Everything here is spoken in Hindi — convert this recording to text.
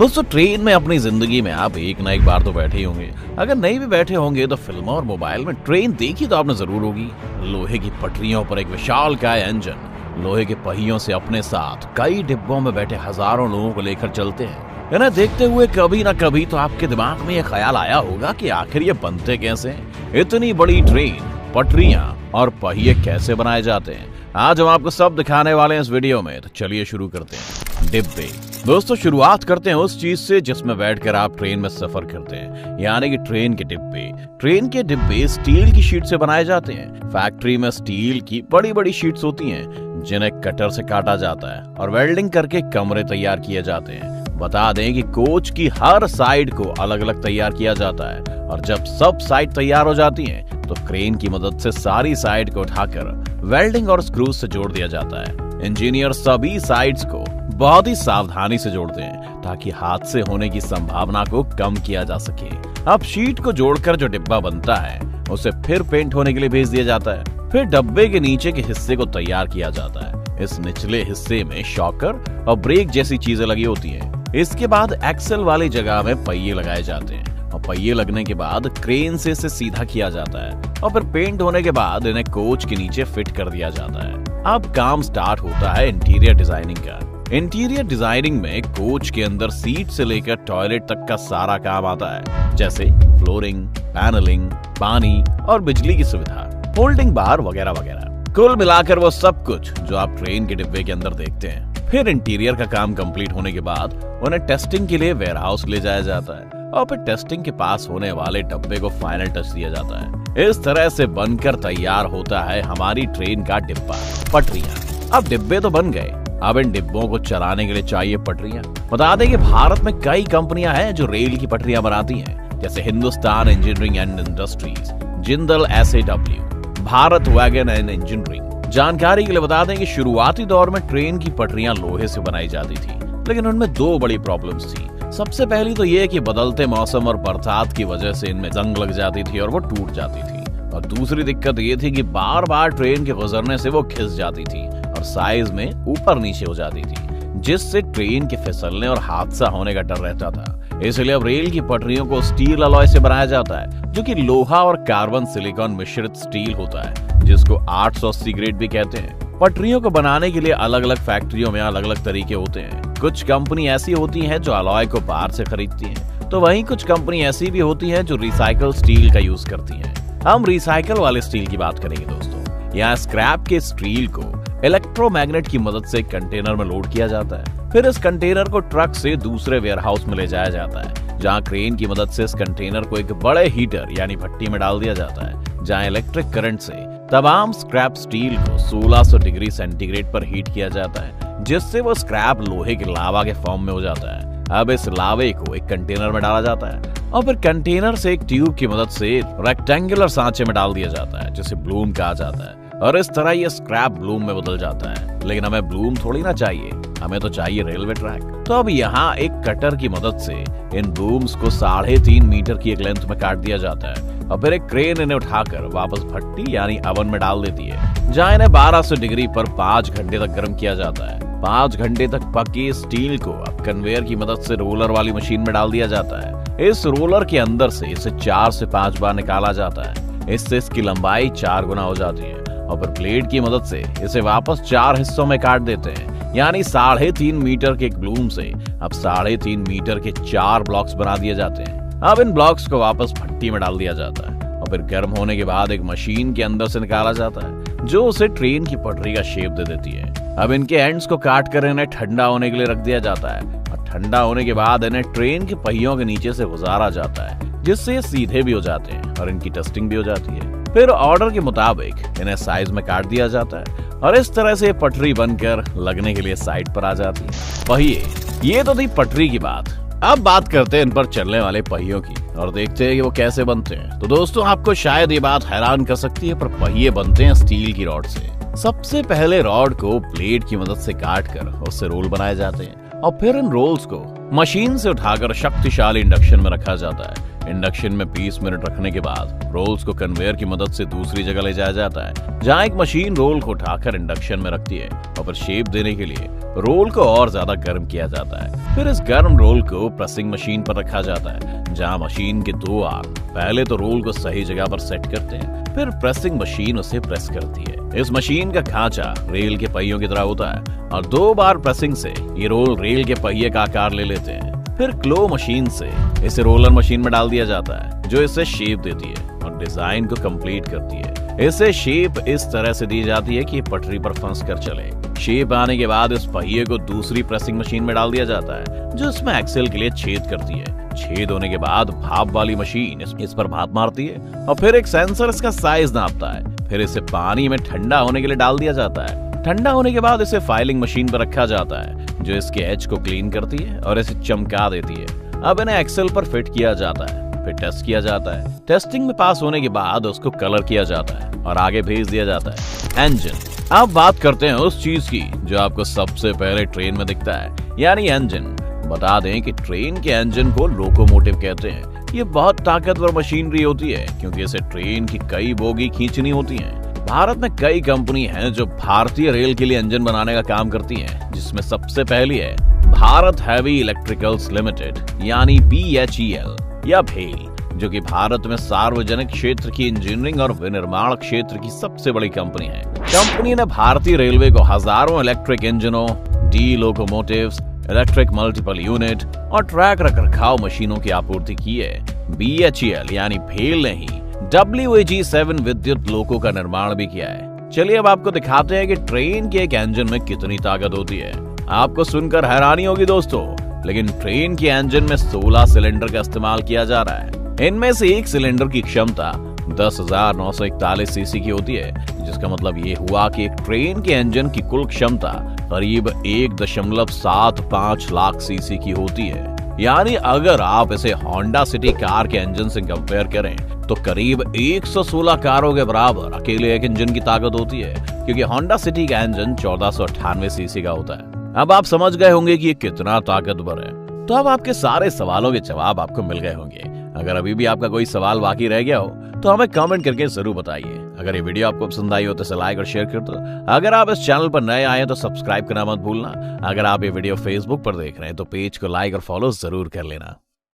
दोस्तों ट्रेन में अपनी जिंदगी में आप एक ना एक बार तो बैठे ही होंगे। अगर नहीं भी बैठे होंगे तो फिल्मों और मोबाइल में ट्रेन देखी तो आपने जरूर होगी। लोहे की पटरियों पर एक विशालकाय इंजन लोहे के पहियों से अपने साथ कई डिब्बों में बैठे हजारों लोगों को लेकर चलते हैं। इन्हें देखते हुए कभी ना कभी तो आपके दिमाग में यह ख्याल आया होगा कि आखिर ये बनते कैसे? इतनी बड़ी ट्रेन, पटरियां और पहिए कैसे बनाए जाते हैं? आज हम आपको सब दिखाने वाले हैं इस वीडियो में। तो चलिए शुरू करते हैं। डिब्बे। दोस्तों शुरुआत करते हैं उस चीज से जिसमें बैठकर आप ट्रेन में सफर करते हैं, यानी कि ट्रेन के डिब्बे। ट्रेन के डिब्बे स्टील की शीट से बनाए जाते हैं। फैक्ट्री में स्टील की बड़ी बड़ी शीट्स होती हैं जिन्हें कटर से काटा जाता है और वेल्डिंग करके कमरे तैयार किए जाते हैं। बता दें कि कोच की हर साइड को अलग अलग तैयार किया जाता है और जब सब साइड तैयार हो जाती हैं तो क्रेन की मदद से सारी साइड को उठाकर वेल्डिंग और स्क्रूज से जोड़ दिया जाता है। इंजीनियर सभी साइड्स को बहुत ही सावधानी से जोड़ते हैं ताकि हादसे होने की संभावना को कम किया जा सके। अब शीट को जोड़कर जो डिब्बा बनता है उसे फिर पेंट होने के लिए भेज दिया जाता है। फिर डब्बे के नीचे के हिस्से को तैयार किया जाता है। इस निचले हिस्से में शॉकर और ब्रेक जैसी चीजें लगी होती हैं। इसके बाद एक्सल वाली जगह में पहिए लगाए जाते हैं और पहिए लगने के बाद क्रेन से इसे सीधा किया जाता है और फिर पेंट होने के बाद इन्हें कोच के नीचे फिट कर दिया जाता है। अब काम स्टार्ट होता है इंटीरियर डिजाइनिंग का। इंटीरियर डिजाइनिंग में कोच के अंदर सीट से लेकर टॉयलेट तक का सारा काम आता है, जैसे फ्लोरिंग, पैनलिंग, पानी और बिजली की सुविधा, होल्डिंग बार वगैरह वगैरह। कुल मिलाकर वो सब कुछ जो आप ट्रेन के डिब्बे के अंदर देखते हैं। फिर इंटीरियर का काम कंप्लीट होने के बाद उन्हें टेस्टिंग के लिए वेयरहाउस ले जाया जाता है और फिर टेस्टिंग के पास होने वाले डब्बे को फाइनल टच दिया जाता है। इस तरह से बनकर तैयार होता है हमारी ट्रेन का डिब्बा, पटरियां। अब डिब्बे तो बन गए, अब इन डिब्बों को चलाने के लिए चाहिए पटरियां। बता दें कि भारत में कई कंपनियां हैं जो रेल की पटरियां बनाती हैं, जैसे Hindustan engineering and industries, Jindal SAW, Bharat wagon and engineering. जानकारी के लिए बता दें कि शुरुआती दौर में ट्रेन की पटरियां लोहे से बनाई जाती थी, लेकिन उनमें दो बड़ी प्रॉब्लम्स थी। सबसे पहली तो ये कि बदलते मौसम और बरसात की वजह से इनमें जंग लग जाती थी और वो टूट जाती थी, और दूसरी दिक्कत ये थी कि बार बार ट्रेन के गुजरने से वो खिस जाती थी और साइज में ऊपर नीचे हो जाती थी, जिससे ट्रेन के फिसलने और हादसा होने का डर रहता था। इसलिए अब रेल की पटरियों को स्टील अलॉय से बनाया जाता है, जो कि लोहा और कार्बन सिलिकॉन मिश्रित स्टील होता है, जिसको 880 ग्रेड भी कहते हैं। पटरियों को बनाने के लिए अलग अलग फैक्ट्रियों में अलग अलग तरीके होते हैं। कुछ कंपनी ऐसी होती हैं जो अलॉय को बाहर से खरीदती हैं, तो वहीं कुछ कंपनी ऐसी भी होती हैं जो रिसाइकल स्टील का यूज करती हैं। हम रिसाइकल वाले स्टील की बात करेंगे दोस्तों। यहाँ स्क्रैप के स्टील को इलेक्ट्रोमैग्नेट की मदद से कंटेनर में लोड किया जाता है। फिर इस कंटेनर को ट्रक से दूसरे वेयरहाउस में ले जाया जाता है, जहाँ क्रेन की मदद से इस कंटेनर को एक बड़े हीटर यानी भट्टी में डाल दिया जाता है, जहाँ इलेक्ट्रिक करंट से तमाम स्क्रैप स्टील को 1600 डिग्री सेंटीग्रेड पर हीट किया जाता है, जिससे वो स्क्रैप लोहे के लावा के फॉर्म में हो जाता है। अब इस लावे को एक कंटेनर में डाला जाता है और फिर कंटेनर से एक ट्यूब की मदद से रेक्टेंगुलर सांचे में डाल दिया जाता है, जिसे ब्लूम कहा जाता है, और इस तरह ये स्क्रैप ब्लूम में बदल जाता है। लेकिन हमें ब्लूम थोड़ी ना चाहिए, हमें तो चाहिए रेलवे ट्रैक। तो अब यहाँ एक कटर की मदद से इन ब्लूम्स को 3.5 मीटर की एक लेंथ में काट दिया जाता है और फिर एक क्रेन इन्हें उठाकर वापस भट्टी यानी ओवन में डाल देती है, जहाँ इन्हें 1200 डिग्री पर 5 घंटे तक गर्म किया जाता है। 5 घंटे तक पकी स्टील को अब कन्वेयर की मदद से रोलर वाली मशीन में डाल दिया जाता है। इस रोलर के अंदर से इसे 4 से 5 बार निकाला जाता है। इससे इसकी लंबाई 4 गुना हो जाती है और फिर ब्लेड की मदद से इसे वापस 4 हिस्सों में काट देते हैं, यानी 3.5 मीटर के एक ब्लूम से अब 3.5 मीटर के 4 ब्लॉक्स बना दिए जाते हैं। अब इन ब्लॉक्स को वापस भट्टी में डाल दिया जाता है और फिर गर्म होने के बाद एक मशीन के अंदर से निकाला जाता है, जो उसे ट्रेन की पटरी का शेप दे देती है। अब इनके एंड्स को काट कर इन्हें ठंडा होने के लिए रख दिया जाता है और ठंडा होने के बाद इन्हें ट्रेन के पहियों के नीचे से गुजारा जाता है, जिससे ये सीधे भी हो जाते हैं और इनकी टेस्टिंग भी हो जाती है। फिर ऑर्डर के मुताबिक इन्हें साइज में काट दिया जाता है और इस तरह से पटरी बनकर लगने के लिए साइड पर आ जाती है। पहिए, ये तो थी पटरी की बात। अब बात करते हैं इन पर चलने वाले पहियों की और देखते हैं कि वो कैसे बनते हैं। तो दोस्तों आपको शायद ये बात हैरान कर सकती है, पर पहिए बनते हैं स्टील की रॉड से। सबसे पहले रॉड को ब्लेड की मदद से काट कर उससे रोल बनाए जाते हैं और फिर इन रोल्स को मशीन से उठाकर शक्तिशाली इंडक्शन में रखा जाता है। इंडक्शन में 20 मिनट रखने के बाद रोल्स को कन्वेयर की मदद से दूसरी जगह ले जाया जाता है, जहां एक मशीन रोल को उठाकर इंडक्शन में रखती है और फिर शेप देने के लिए रोल को और ज्यादा गर्म किया जाता है। फिर इस गर्म रोल को प्रेसिंग मशीन पर रखा जाता है, जहां मशीन के 2 आर्म पहले तो रोल को सही जगह पर सेट करते हैं, फिर प्रेसिंग मशीन उसे प्रेस करती है। इस मशीन का खांचा रेल के पहियों की तरह होता है और 2 बार प्रेसिंग से ये रोल रेल के पहिए का आकार ले लेते हैं। फिर क्लो मशीन से इसे रोलर मशीन में डाल दिया जाता है, जो इसे शेप देती है और डिजाइन को कंप्लीट करती है। इसे शेप इस तरह से दी जाती है कि ये पटरी पर फंस कर चले। शेप आने के बाद इस पहिए को दूसरी प्रेसिंग मशीन में डाल दिया जाता है, जो इसमें एक्सेल के लिए छेद करती है। छेद होने के बाद भाप वाली मशीन इस पर भाप मारती है और फिर एक सेंसर इसका साइज नापता है। फिर इसे पानी में ठंडा होने के लिए डाल दिया जाता है। ठंडा होने के बाद इसे फाइलिंग मशीन पर रखा जाता है, जो इसके एज को क्लीन करती है और इसे चमका देती है। अब इन्हें एक्सेल पर फिट किया जाता है, फिर टेस्ट किया जाता है। टेस्टिंग में पास होने के बाद उसको कलर किया जाता है और आगे भेज दिया जाता है। इंजन। अब बात करते हैं उस चीज की जो आपको सबसे पहले ट्रेन में दिखता है, यानी इंजन। बता दें कि ट्रेन के इंजन को लोकोमोटिव कहते हैं। ये बहुत ताकतवर मशीनरी होती है क्योंकि इसे ट्रेन की कई बोगी खींचनी होती हैं। भारत में कई कंपनी हैं जो भारतीय रेल के लिए इंजन बनाने का काम करती हैं, जिसमें सबसे पहली है भारत हैवी इलेक्ट्रिकल्स लिमिटेड यानी BHEL या भेल, जो कि भारत में सार्वजनिक क्षेत्र की इंजीनियरिंग और विनिर्माण क्षेत्र की सबसे बड़ी कंपनी है। कंपनी ने भारतीय रेलवे को हजारों इलेक्ट्रिक इंजनों, D locomotives, electric multiple unit और ट्रैक रखरखाव मशीनों की आपूर्ति की है। BHEL यानी भेल ने ही WAG-7 विद्युत लोको का निर्माण भी किया है। चलिए अब आपको दिखाते हैं कि ट्रेन के एक इंजन में कितनी ताकत होती है। आपको सुनकर हैरानी होगी दोस्तों, लेकिन ट्रेन के इंजन में 16 सिलेंडर का इस्तेमाल किया जा रहा है। इनमें से एक सिलेंडर की क्षमता 10,941 सीसी की होती है, जिसका मतलब ये हुआ कि एक ट्रेन के इंजन की कुल क्षमता करीब 1.75 लाख सीसी की होती है। यानी अगर आप इसे होंडा सिटी कार के इंजन से कंपेयर करें तो करीब 116 कारों के बराबर अकेले एक इंजन की ताकत होती है, क्योंकि होंडा सिटी का इंजन 1498 सीसी का होता है। अब आप समझ गए होंगे कि ये कितना ताकतवर है। तो अब आपके सारे सवालों के जवाब आपको मिल गए होंगे। अगर अभी भी आपका कोई सवाल बाकी रह गया हो तो हमें कमेंट करके जरूर बताइए। अगर ये वीडियो आपको पसंद आई हो तो इसे लाइक और शेयर कर दो। अगर आप इस चैनल पर नए आए हैं तो सब्सक्राइब करना मत भूलना। अगर आप ये वीडियो फेसबुक पर देख रहे हैं तो पेज को लाइक और फॉलो जरूर कर लेना।